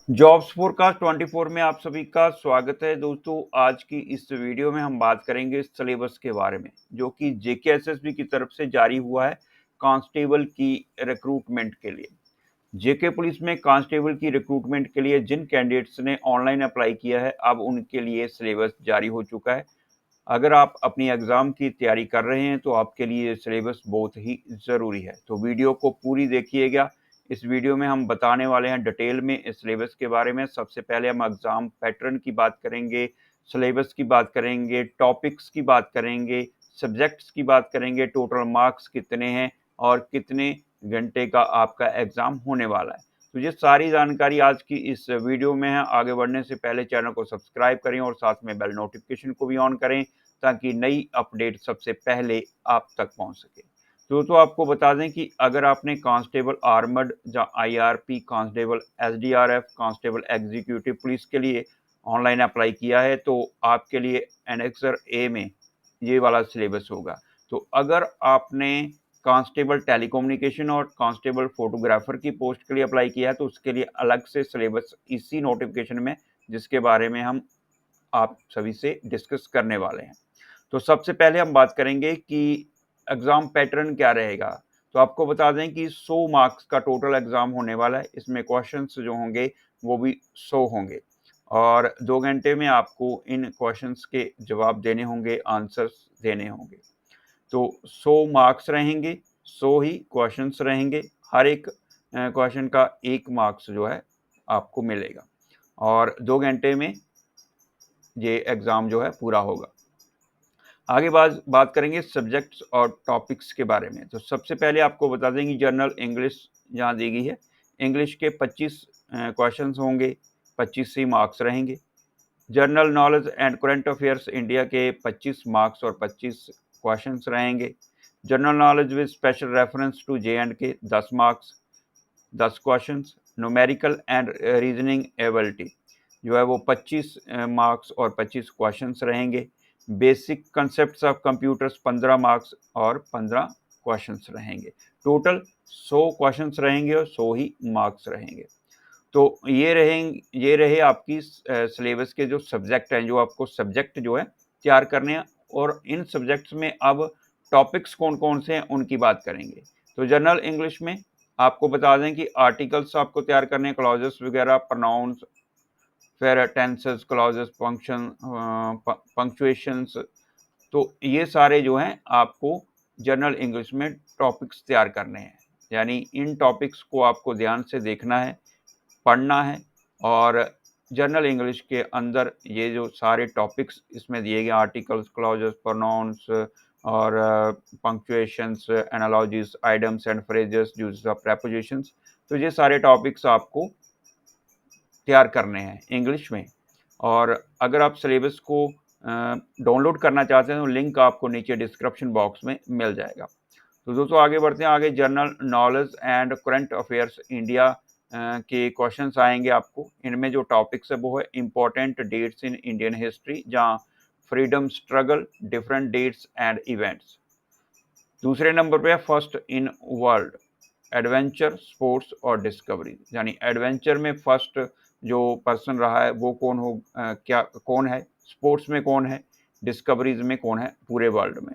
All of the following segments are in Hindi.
जॉब्स फोरकास्ट 24 में आप सभी का स्वागत है दोस्तों। आज की इस वीडियो में हम बात करेंगे सिलेबस के बारे में, जो कि जेकेएसएसबी की तरफ से जारी हुआ है कांस्टेबल की रिक्रूटमेंट के लिए। जेके पुलिस में कांस्टेबल की रिक्रूटमेंट के लिए जिन कैंडिडेट्स ने ऑनलाइन अप्लाई किया है, अब उनके लिए सिलेबस जारी हो चुका है। अगर आप अपनी एग्जाम की तैयारी कर रहे हैं तो आपके लिए सिलेबस बहुत ही ज़रूरी है, तो वीडियो को पूरी देखिएगा। इस वीडियो में हम बताने वाले हैं डिटेल में इस सिलेबस के बारे में। सबसे पहले हम एग्जाम पैटर्न की बात करेंगे, सिलेबस की बात करेंगे, टॉपिक्स की बात करेंगे, सब्जेक्ट्स की बात करेंगे, टोटल मार्क्स कितने हैं और कितने घंटे का आपका एग्जाम होने वाला है। तो ये सारी जानकारी आज की इस वीडियो में है। आगे बढ़ने से पहले चैनल को सब्सक्राइब करें और साथ में बेल नोटिफिकेशन को भी ऑन करें, ताकि नई अपडेट सबसे पहले आप तक पहुंच सके। तो आपको बता दें कि अगर आपने कांस्टेबल आर्मर्ड या IRP, constable SDRF, constable executive police के लिए ऑनलाइन अप्लाई किया है, तो आपके लिए एनेक्सर ए में ये वाला सिलेबस होगा। तो अगर आपने कांस्टेबल टेलीकम्युनिकेशन और कांस्टेबल फोटोग्राफर की पोस्ट के लिए अप्लाई किया है, तो उसके लिए अलग से सिलेबस इसी नोटिफिकेशन में, जिसके बारे में हम आप सभी से डिस्कस करने वाले हैं। तो सबसे पहले हम बात करेंगे कि एग्जाम पैटर्न क्या रहेगा। तो आपको बता दें कि 100 मार्क्स का टोटल एग्जाम होने वाला है। इसमें क्वेश्चंस जो होंगे वो भी 100 होंगे और 2 घंटे में आपको इन क्वेश्चंस के जवाब देने होंगे, आंसर्स देने होंगे। तो 100 मार्क्स रहेंगे, 100 ही क्वेश्चंस रहेंगे। हर एक क्वेश्चन का 1 मार्क्स जो है आपको मिलेगा और 2 घंटे में ये एग्जाम जो है पूरा होगा। आगे बात करेंगे सब्जेक्ट्स और टॉपिक्स के बारे में। तो सबसे पहले आपको बता दें कि जनरल इंग्लिश यहाँ दी गई है। इंग्लिश के 25 क्वेश्चंस होंगे, 25 ही मार्क्स रहेंगे। General knowledge and current affairs India के 25 मार्क्स और 25 क्वेश्चंस रहेंगे। General knowledge with special reference to J and K 10 marks, 10 questions. Numerical and reasoning ability जो है वो 25 मार्क्स और 25 क्वेश्चंस रहेंगे। Basic concepts of computers 15 marks और 15 क्वेश्चंस रहेंगे। टोटल 100 क्वेश्चंस रहेंगे और 100 ही मार्क्स रहेंगे। तो ये रहे आपकी सिलेबस के जो सब्जेक्ट हैं, जो आपको सब्जेक्ट जो है तैयार करने हैं। और इन सब्जेक्ट्स में अब टॉपिक्स कौन कौन से हैं उनकी बात करेंगे। तो जनरल इंग्लिश में आपको बता दें कि आर्टिकल्स आपको तैयार करने हैं, क्लॉजेस वगैरह, प्रोनाउंस, फिर टेंसेस, क्लॉजेस, फंक्शन, पंक्चुएशंस। तो ये सारे जो हैं आपको जनरल इंग्लिश में टॉपिक्स तैयार करने हैं। यानी इन टॉपिक्स को आपको ध्यान से देखना है, पढ़ना है। और जनरल इंग्लिश के अंदर ये जो सारे टॉपिक्स इसमें दिए गए, आर्टिकल्स, क्लॉजेस, प्रोनाउंस और punctuations, analogies, idioms and phrases, uses of prepositions, तो ये सारे टॉपिक्स आपको तैयार करने हैं इंग्लिश में। और अगर आप सिलेबस को डाउनलोड करना चाहते हैं तो लिंक आपको नीचे डिस्क्रिप्शन बॉक्स में मिल जाएगा। तो दोस्तों आगे बढ़ते हैं। आगे general knowledge and current affairs India के क्वेश्चंस आएंगे आपको। इनमें जो टॉपिक्स है वो है important dates in Indian history, जहाँ freedom struggle, different dates and events. दूसरे नंबर पे है first in world, adventure, sports और डिस्कवरी। यानी एडवेंचर में फर्स्ट जो पर्सन रहा है वो कौन है, स्पोर्ट्स में कौन है, डिस्कवरीज में कौन है पूरे वर्ल्ड में।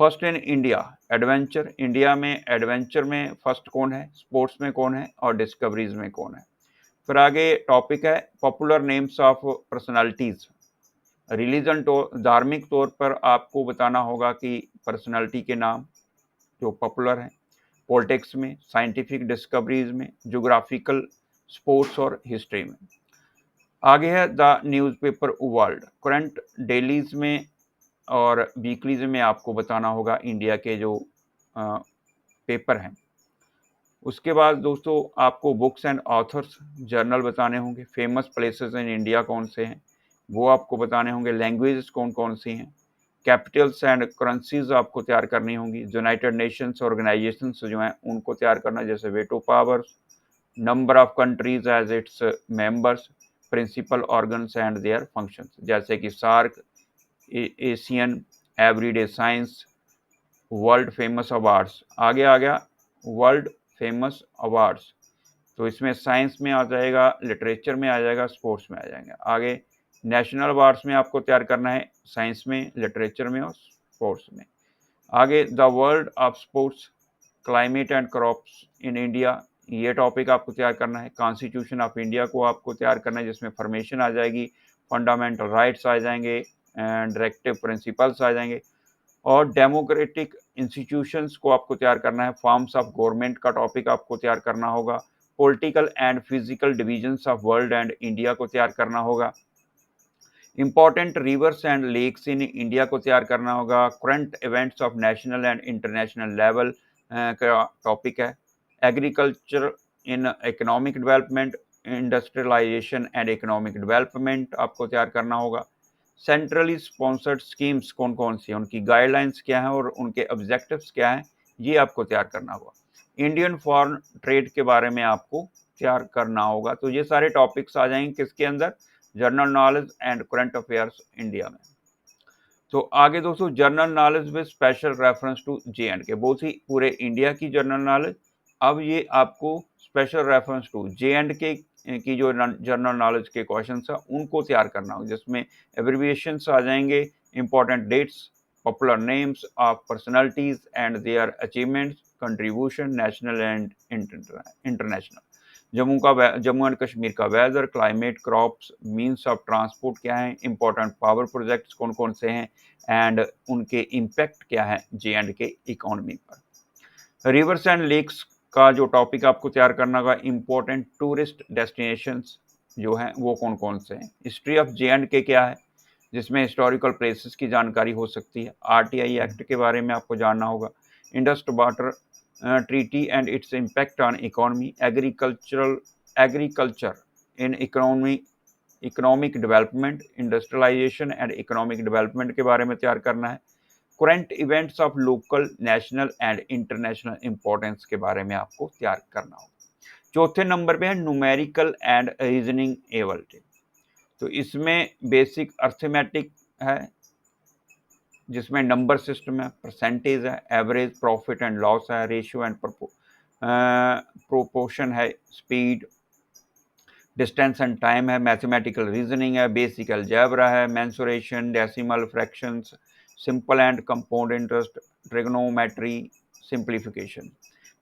First in India, adventure, India में एडवेंचर में फर्स्ट कौन है, स्पोर्ट्स में कौन है और डिस्कवरीज में कौन है। फिर आगे टॉपिक है popular names of personalities. Religion तो धार्मिक तौर पर आपको बताना होगा कि पर्सनालिटी के नाम जो पॉपुलर हैं। पॉलिटिक्स में, साइंटिफिक डिस्कवरीज में, ज्योग्राफिकल, स्पोर्ट्स और हिस्ट्री में। आगे है the newspaper world, current dailies में और वीकलीज में आपको बताना होगा इंडिया के जो पेपर हैं। उसके बाद दोस्तों आपको बुक्स एंड ऑथर्स, जर्नल बताने होंगे। फेमस प्लेसेस इन इंडिया कौन से हैं वो आपको बताने होंगे। लैंग्वेजेस कौन कौन सी हैं। कैपिटल्स एंड करेंसीज आपको तैयार करनी होंगी। यूनाइटेड नेशंस ऑर्गेनाइजेशंस जो हैं उनको तैयार करना, जैसे veto powers, number of countries as its members, principal organs and their functions, जैसे कि SAARC, ASEAN, everyday science, world famous awards. आगे आ गया वर्ल्ड फेमस अवार्ड्स। तो इसमें साइंस में आ जाएगा, लिटरेचर में आ जाएगा, स्पोर्ट्स में आ जाएंगे। आगे नेशनल अवार्ड्स में आपको तैयार करना है, साइंस में, लिटरेचर में और स्पोर्ट्स में। आगे the world of sports, climate and crops in India, ये टॉपिक आपको तैयार करना है। कॉन्स्टिट्यूशन ऑफ इंडिया को आपको तैयार करना है, जिसमें फॉर्मेशन आ जाएगी, फंडामेंटल राइट्स आ जाएंगे एंड डायरेक्टिव प्रिंसिपल्स आ जाएंगे। और डेमोक्रेटिक इंस्टीट्यूशंस को आपको तैयार करना है। फॉर्म्स ऑफ गवर्नमेंट का टॉपिक आपको तैयार करना होगा। Political and physical divisions of world and India को तैयार करना होगा। Important rivers and lakes in India को तैयार करना होगा। Current events of national and international level का टॉपिक है। Agriculture in economic development, industrialisation and economic development आपको तैयार करना होगा। सेंट्रली स्पॉन्सर्ड स्कीम्स कौन कौन सी हैं, उनकी गाइडलाइंस क्या हैं और उनके ऑब्जेक्टिव्स क्या हैं, ये आपको तैयार करना होगा। इंडियन फॉरेन ट्रेड के बारे में आपको तैयार करना होगा। तो ये सारे टॉपिक्स आ जाएंगे किसके अंदर, general knowledge and current affairs India में। तो आगे दोस्तों general knowledge with special reference to J&K, बहुत ही पूरे इंडिया की जनरल नॉलेज। अब ये आपको स्पेशल रेफरेंस टू J&K की जो जनरल नॉलेज के क्वेश्चन है उनको तैयार करना होगा, जिसमें एब्रिविएशंस आ जाएंगे, important dates, popular names of personalities and their achievements, contribution, national and international. Jammu and Kashmir का weather, climate, crops, means of transport क्या है, इंपॉर्टेंट पावर प्रोजेक्ट्स कौन कौन से हैं एंड उनके इम्पैक्ट क्या है J&K इकोनॉमी पर। रिवर्स एंड लेक्स का जो टॉपिक आपको तैयार करना होगा, इंपॉर्टेंट टूरिस्ट डेस्टिनेशंस जो हैं वो कौन कौन से हैं। हिस्ट्री ऑफ J&K क्या है, जिसमें हिस्टोरिकल प्लेसेस की जानकारी हो सकती है। RTI एक्ट के बारे में आपको जानना होगा। Indus water treaty and its impact on economy, agriculture in economic development, industrialisation and economic development के बारे में तैयार करना है। Current events of local, national and international importance के बारे में आपको तैयार करना होगा। चौथे नंबर पे है न्यूमेरिकल एंड रीजनिंग एबिलिटी। तो इसमें बेसिक अर्थमेटिक है, जिसमें नंबर सिस्टम है, परसेंटेज है, एवरेज, प्रॉफिट एंड लॉस है, रेशियो एंड प्रोपोर्शन है, स्पीड, डिस्टेंस एंड टाइम है, मैथमेटिकल रीजनिंग है, बेसिक अलजेब्रा है, mensuration, decimal fractions, simple and compound interest, trigonometry, simplification.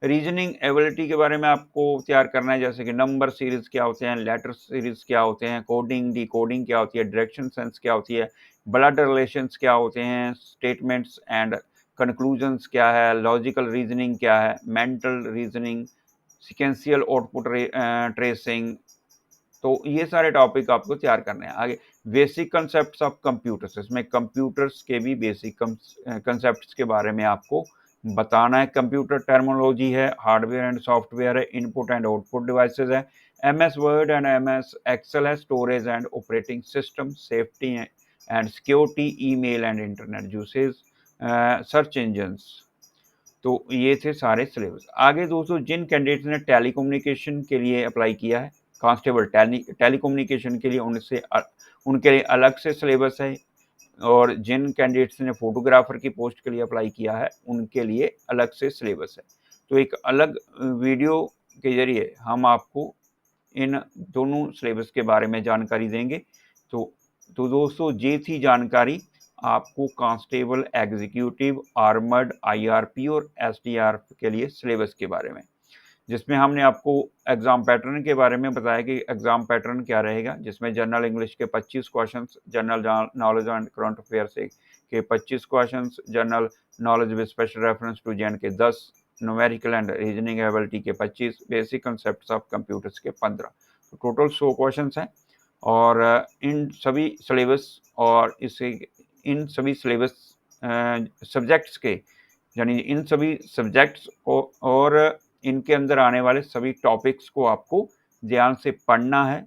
Reasoning ability के बारे में आपको तैयार करना है, जैसे कि नंबर सीरीज क्या होते हैं, लेटर सीरीज क्या होते हैं, कोडिंग डिकोडिंग क्या होती है, डायरेक्शन सेंस क्या होती है, ब्लड रिलेशंस क्या होते हैं, स्टेटमेंट्स एंड कंक्लूजन्स क्या है, लॉजिकल रीजनिंग क्या है, mental reasoning, sequential output tracing. तो ये सारे टॉपिक आपको तैयार करने हैं। आगे बेसिक कंसेप्ट्स ऑफ कंप्यूटर्स, इसमें कंप्यूटर्स के भी बेसिक कंसेप्ट्स के बारे में आपको बताना है। कंप्यूटर टर्मिनोलॉजी है, हार्डवेयर एंड सॉफ्टवेयर है, इनपुट एंड आउटपुट डिवाइसेस है, MS word and MS excel है, storage and operating system, safety and security, email and internet usage, search engines. तो ये थे सारे सिलेबस। आगे दोस्तों जिन कैंडिडेट्स ने टेलीकम्युनिकेशन के लिए अप्लाई किया है, कांस्टेबल टेलीकम्युनिकेशन के लिए, उनके लिए अलग से सिलेबस है, और जिन कैंडिडेट्स ने फोटोग्राफर की पोस्ट के लिए अप्लाई किया है उनके लिए अलग से सिलेबस है। तो एक अलग वीडियो के जरिए हम आपको इन दोनों सिलेबस के बारे में जानकारी देंगे। तो दोस्तों ये थी जानकारी आपको कांस्टेबल, एग्जीक्यूटिव, आर्मर्ड, IRP और SDRF के लिए सिलेबस के बारे में, जिसमें हमने आपको एग्जाम पैटर्न के बारे में बताया कि एग्जाम पैटर्न क्या रहेगा, जिसमें जनरल इंग्लिश के 25 questions, general knowledge and current affair से के 25 questions, general knowledge with special reference to J&K 10, numerical and reasoning ability के 25, बेसिक कंसेप्ट्स ऑफ कंप्यूटर्स के 15। तो टोटल 100 क्वेश्चंस हैं। और इन सभी सिलेबस और इन सभी सिलेबस सब्जेक्ट्स के, यानी इन सभी सब्जेक्ट्स और इनके अंदर आने वाले सभी टॉपिक्स को आपको ध्यान से पढ़ना है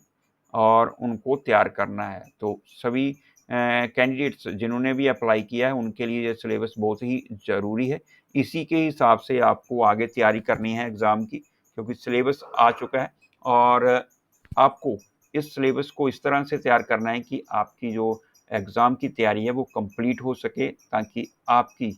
और उनको तैयार करना है। तो सभी कैंडिडेट्स जिन्होंने भी अप्लाई किया है उनके लिए ये सिलेबस बहुत ही ज़रूरी है। इसी के हिसाब से आपको आगे तैयारी करनी है एग्ज़ाम की, क्योंकि सिलेबस आ चुका है और आपको इस सिलेबस को इस तरह से तैयार करना है कि आपकी जो एग्ज़ाम की तैयारी है वो कंप्लीट हो सके, ताकि आपकी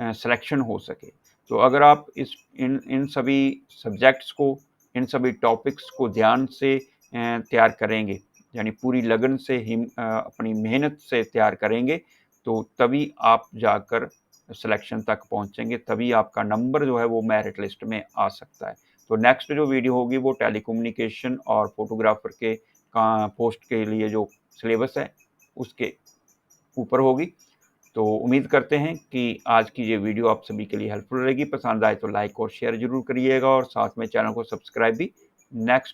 सिलेक्शन हो सके। तो अगर आप इन सभी सब्जेक्ट्स को इन सभी टॉपिक्स को ध्यान से तैयार करेंगे, यानी पूरी लगन से अपनी मेहनत से तैयार करेंगे, तो तभी आप जाकर सिलेक्शन तक पहुंचेंगे, तभी आपका नंबर जो है वो मेरिट लिस्ट में आ सकता है। तो नेक्स्ट जो वीडियो होगी वो टेलीकम्युनिकेशन और फोटोग्राफर के पोस्ट के लिए जो सिलेबस है उसके ऊपर होगी। तो उम्मीद करते हैं कि आज की ये वीडियो आप सभी के लिए हेल्पफुल रहेगी। पसंद आए तो लाइक और शेयर जरूर करिएगा और साथ में चैनल को सब्सक्राइब भी। नेक्स्ट